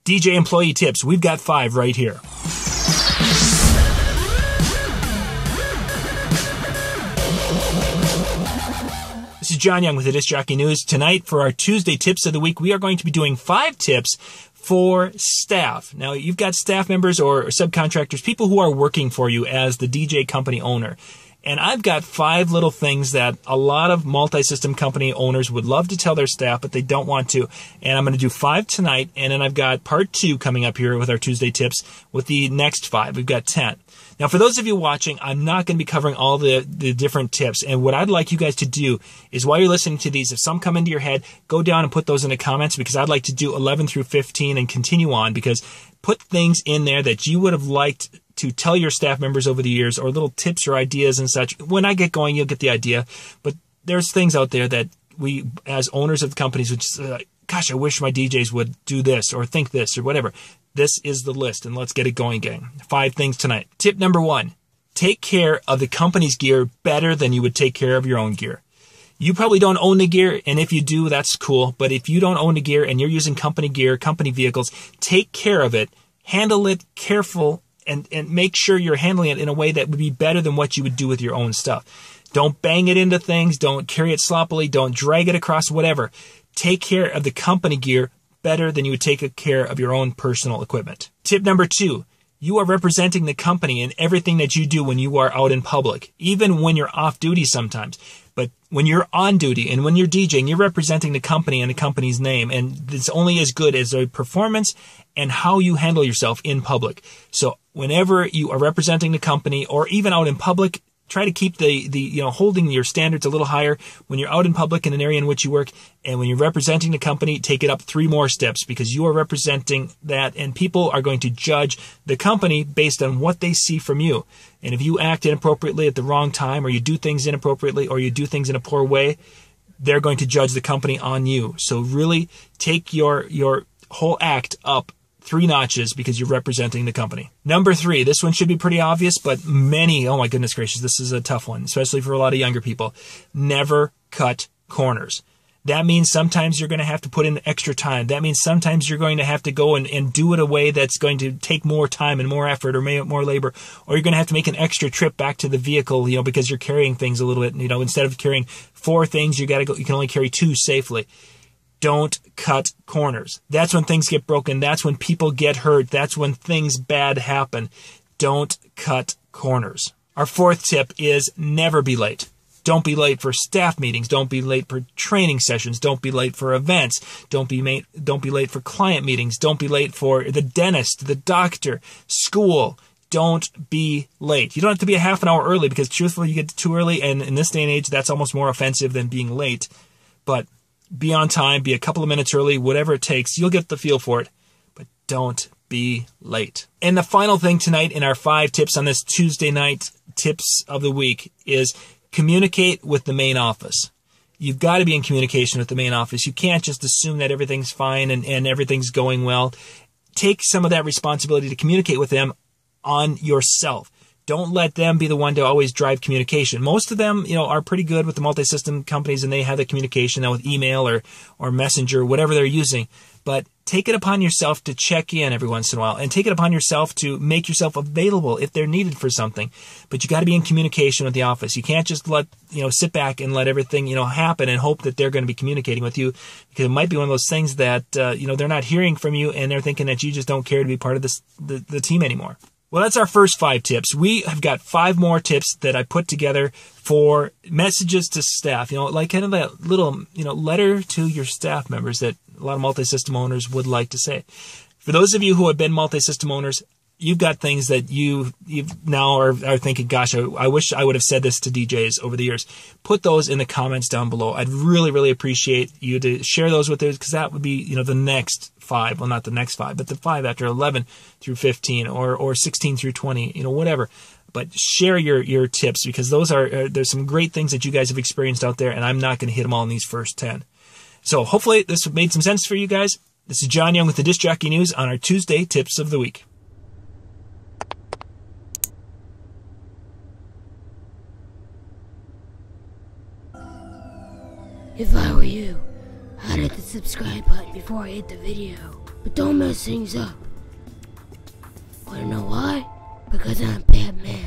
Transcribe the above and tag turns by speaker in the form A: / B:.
A: DJ employee tips. We've got 5 right here. This is John Young with the Disc Jockey News. Tonight, for our Tuesday tips of the week, we are going to be doing 5 tips for staff. Now, you've got staff members or subcontractors, people who are working for you as the DJ company owner. And I've got 5 little things that a lot of multi-system company owners would love to tell their staff, but they don't want to. And I'm going to do 5 tonight, and then I've got part 2 coming up here with our Tuesday tips with the next 5. We've got 10. Now, for those of you watching, I'm not going to be covering all the different tips. And what I'd like you guys to do is while you're listening to these, if some come into your head, go down and put those in the comments, because I'd like to do 11 through 15 and continue on, because put things in there that you would have liked to tell your staff members over the years, or little tips or ideas and such. When I get going, you'll get the idea. But there's things out there that we, as owners of companies, would just gosh, I wish my DJs would do this or think this or whatever. This is the list, and let's get it going, gang. 5 things tonight. Tip number 1, take care of the company's gear better than you would take care of your own gear. You probably don't own the gear, and if you do, that's cool. But if you don't own the gear and you're using company gear, company vehicles, take care of it, handle it careful, and make sure you're handling it in a way that would be better than what you would do with your own stuff. Don't bang it into things. Don't carry it sloppily. Don't drag it across, whatever. Take care of the company gear better than you would take care of your own personal equipment. Tip number 2, you are representing the company in everything that you do when you are out in public, even when you're off duty sometimes. But when you're on duty and when you're DJing, you're representing the company and the company's name, and it's only as good as the performance and how you handle yourself in public. So whenever you are representing the company or even out in public, try to keep the holding your standards a little higher when you're out in public in an area in which you work. And when you're representing the company, take it up 3 more steps, because you are representing that, and people are going to judge the company based on what they see from you. And if you act inappropriately at the wrong time, or you do things inappropriately, or you do things in a poor way, they're going to judge the company on you. So really take your whole act up 3 notches, because you're representing the company. Number 3, this one should be pretty obvious, but many, oh my goodness gracious, this is a tough one, especially for a lot of younger people. Never cut corners. That means sometimes you're going to have to put in extra time. That means sometimes you're going to have to go and do it a way that's going to take more time and more effort or more labor, or you're going to have to make an extra trip back to the vehicle, because you're carrying things a little bit, instead of carrying 4 things, you can only carry 2 safely. Don't cut corners. That's when things get broken. That's when people get hurt. That's when things bad happen. Don't cut corners. Our 4th tip is never be late. Don't be late for staff meetings. Don't be late for training sessions. Don't be late for events. Don't be late for client meetings. Don't be late for the dentist, the doctor, school. Don't be late. You don't have to be a half an hour early, because truthfully, you get too early, and in this day and age, that's almost more offensive than being late. But be on time, be a couple of minutes early, whatever it takes. You'll get the feel for it, but don't be late. And the final thing tonight in our 5 tips on this Tuesday night tips of the week is communicate with the main office. You've got to be in communication with the main office. You can't just assume that everything's fine and everything's going well. Take some of that responsibility to communicate with them on yourself. Don't let them be the one to always drive communication. Most of them, are pretty good with the multi-system companies, and they have the communication now with email or messenger, whatever they're using. But take it upon yourself to check in every once in a while, and take it upon yourself to make yourself available if they're needed for something. But you got to be in communication with the office. You can't just sit back and let everything, happen and hope that they're going to be communicating with you, because it might be one of those things that, they're not hearing from you, and they're thinking that you just don't care to be part of the team anymore. Well, that's our first 5 tips. We have got 5 more tips that I put together for messages to staff, like kind of that little, letter to your staff members that a lot of multi-system owners would like to say. For those of you who have been multi-system owners, you've got things that you now are thinking, gosh, I wish I would have said this to DJs over the years. Put those in the comments down below. I'd really, really appreciate you to share those with us, because that would be, the next 5. Well, not the next 5, but the 5 after 11 through 15 or 16 through 20, whatever. But share your tips, because those there's some great things that you guys have experienced out there, and I'm not going to hit them all in these first 10. So hopefully this made some sense for you guys. This is John Young with the Disc Jockey News on our Tuesday Tips of the Week.
B: If I were you, I'd hit the subscribe button before I hit the video. but don't mess things up. Wanna know why? Because I'm Batman.